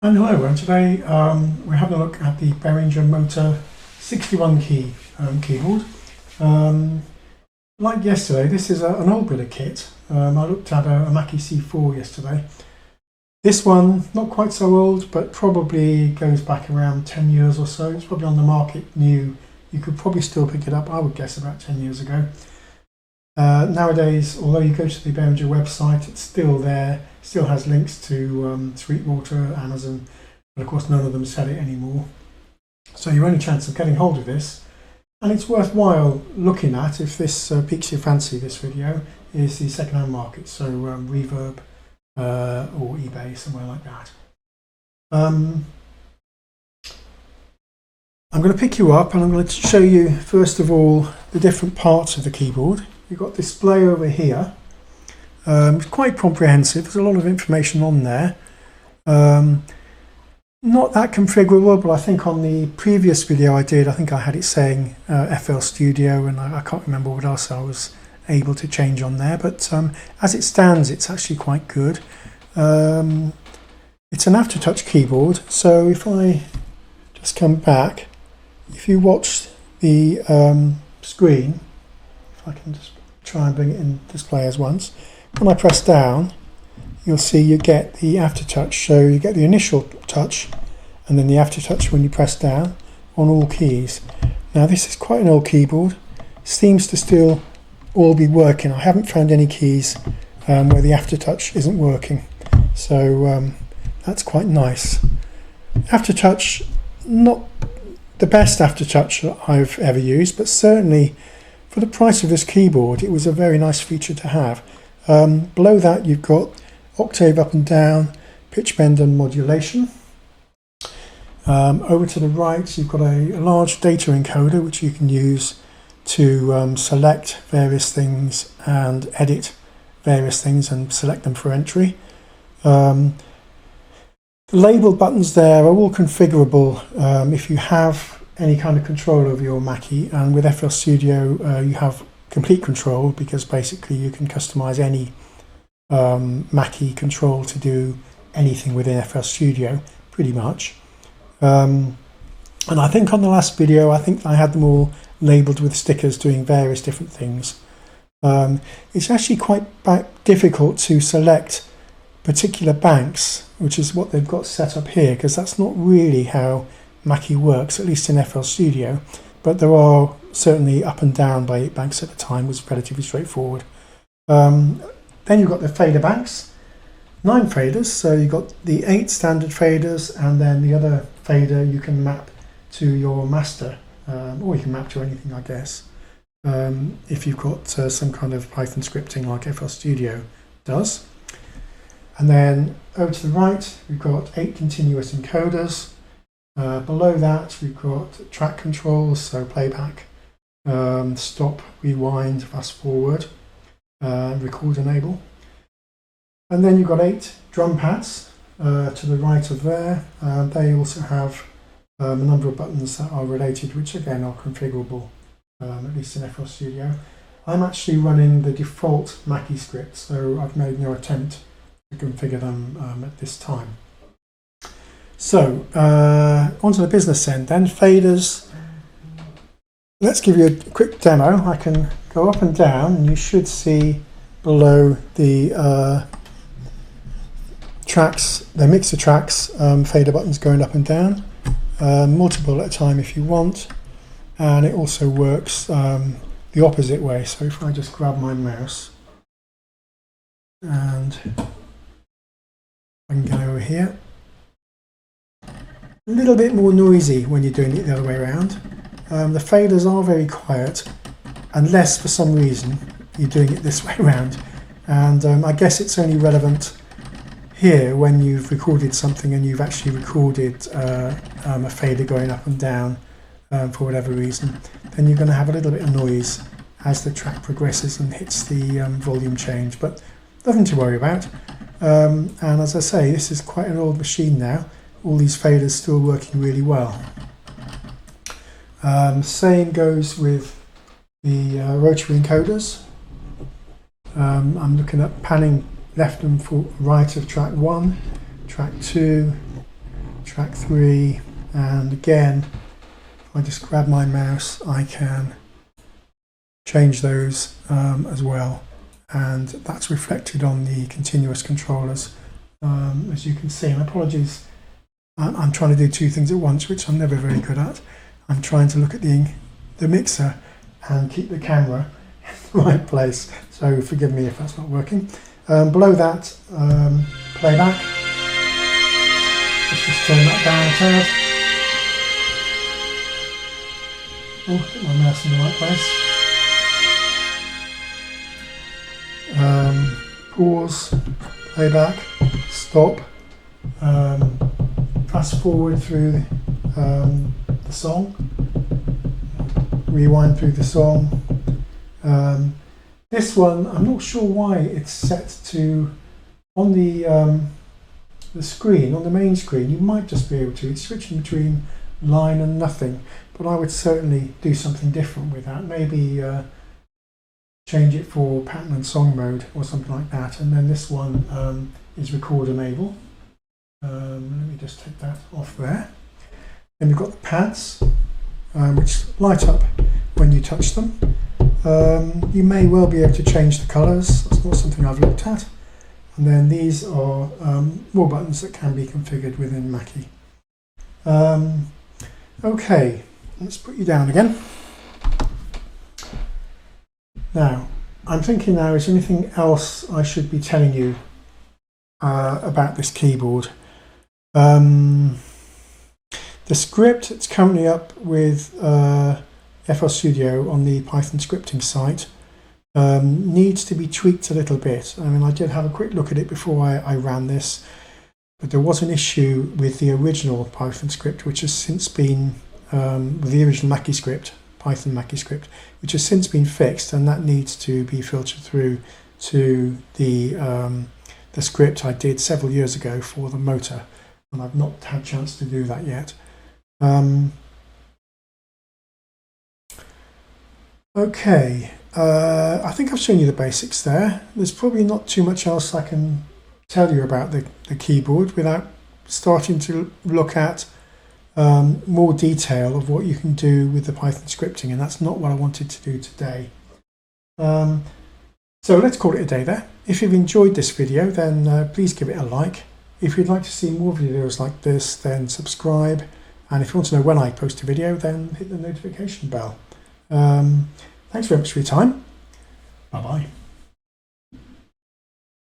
And hello, and today we're having a look at the Behringer Motor 61 key keyboard. Like yesterday, this is an old bit of kit. I looked at a Mackie C4 yesterday. This one, not quite so old, but probably goes back around 10 years or so. It's probably on the market new. You could probably still pick it up, I would guess, about 10 years ago. Nowadays, although you go to the Behringer website, it's still there, still has links to Sweetwater, Amazon, but of course none of them sell it anymore. So your only chance of getting hold of this, and it's worthwhile looking at if this piques your fancy, this video, is the second-hand market, so Reverb or eBay, somewhere like that. I'm going to pick you up and I'm going to show you, first of all, the different parts of the keyboard. You've got display over here. It's quite comprehensive. There's a lot of information on there. Not that configurable, but I think on the previous video I did, I think I had it saying FL Studio, and I can't remember what else I was able to change on there. But as it stands, it's actually quite good. It's an aftertouch keyboard, so if I just come back, if you watch the screen, if I can just try and bring it in display as once. When I press down, you'll see you get the aftertouch. So you get the initial touch and then the aftertouch when you press down on all keys. Now this is quite an old keyboard. Seems to still all be working. I haven't found any keys where the aftertouch isn't working. So that's quite nice. Aftertouch, not the best aftertouch that I've ever used, but certainly for the price of this keyboard, it was a very nice feature to have. Below that, you've got octave up and down, pitch bend and modulation. Over to the right, you've got a large data encoder, which you can use to select various things and edit various things and select them for entry. The label buttons there are all configurable if you have any kind of control over your Mackie, and with FL Studio you have complete control, because basically you can customize any Mackie control to do anything within FL Studio pretty much. And I think on the last video, I think I had them all labeled with stickers doing various different things. It's actually quite difficult to select particular banks, which is what they've got set up here, because that's not really how Mackie works, at least in FL Studio, but there are certainly up and down by 8 banks at a time, was relatively straightforward. Then you've got the fader banks, 9 faders, so you've got the 8 standard faders, and then the other fader you can map to your master, or you can map to anything, I guess, if you've got some kind of Python scripting like FL Studio does. And then over to the right, we've got 8 continuous encoders. Below that, we've got track controls, so playback, stop, rewind, fast forward, record enable. And then you've got 8 drum pads to the right of there. They also have a number of buttons that are related, which again are configurable, at least in FL Studio. I'm actually running the default Mackie script, so I've made no attempt to configure them at this time. So, onto the business end then, faders. Let's give you a quick demo. I can go up and down, and you should see below the tracks, the mixer tracks, fader buttons going up and down, multiple at a time if you want, and it also works the opposite way. So if I just grab my mouse and I can go over here. A little bit more noisy when you're doing it the other way around. The faders are very quiet, unless for some reason you're doing it this way around. And I guess it's only relevant here when you've recorded something and you've actually recorded a fader going up and down for whatever reason. Then you're going to have a little bit of noise as the track progresses and hits the volume change, but nothing to worry about. And as I say, this is quite an old machine now. All these faders still working really well. Same goes with the rotary encoders. I'm looking at panning left and right of track 1, track 2, track 3, and again, if I just grab my mouse, I can change those as well, and that's reflected on the continuous controllers, as you can see. And apologies, I'm trying to do two things at once, which I'm never very good at. I'm trying to look at the mixer and keep the camera in the right place, so forgive me if that's not working. Below that, playback. Let's just turn that down a tad. Oh, get my mouse in the right place. Pause, playback, stop, fast forward through the song, rewind through the song. This one, I'm not sure why it's set to, on the screen, on the main screen, you might just be able to, it's switching between line and nothing, but I would certainly do something different with that. Maybe change it for pattern and song mode or something like that. And then this one is record enable. Let me just take that off there. Then we've got the pads, which light up when you touch them. You may well be able to change the colours. That's not something I've looked at. And then these are more buttons that can be configured within Mackie. Okay, let's put you down again. Now, I'm thinking now, is there anything else I should be telling you about this keyboard? The script, it's currently up with FL Studio on the Python scripting site. Needs to be tweaked a little bit. I mean, I did have a quick look at it before I ran this, but there was an issue with the original Python script, which has since been, with the original Mackie script, Python Mackie script, which has since been fixed, and that needs to be filtered through to the script I did several years ago for the motor, and I've not had a chance to do that yet. Okay, I think I've shown you the basics there. There's probably not too much else I can tell you about the keyboard without starting to look at more detail of what you can do with the Python scripting, and that's not what I wanted to do today. So let's call it a day there. If you've enjoyed this video, then please give it a like. If you'd like to see more videos like this, then subscribe, and if you want to know when I post a video, then hit the notification bell. Thanks very much for your time. Bye bye.